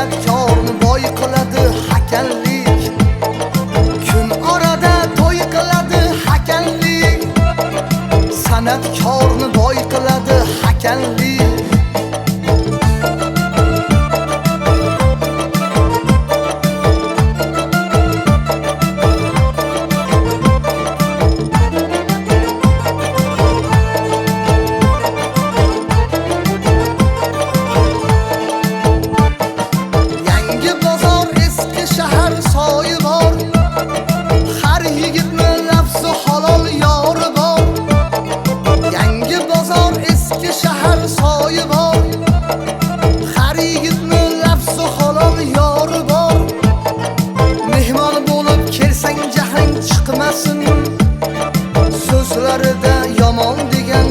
san'atkorni boy qiladi hakamlik. Kun orada to'y qiladi hakamlik. San'atkorni boy qiladi hakamlik. So'zlarida yomon degan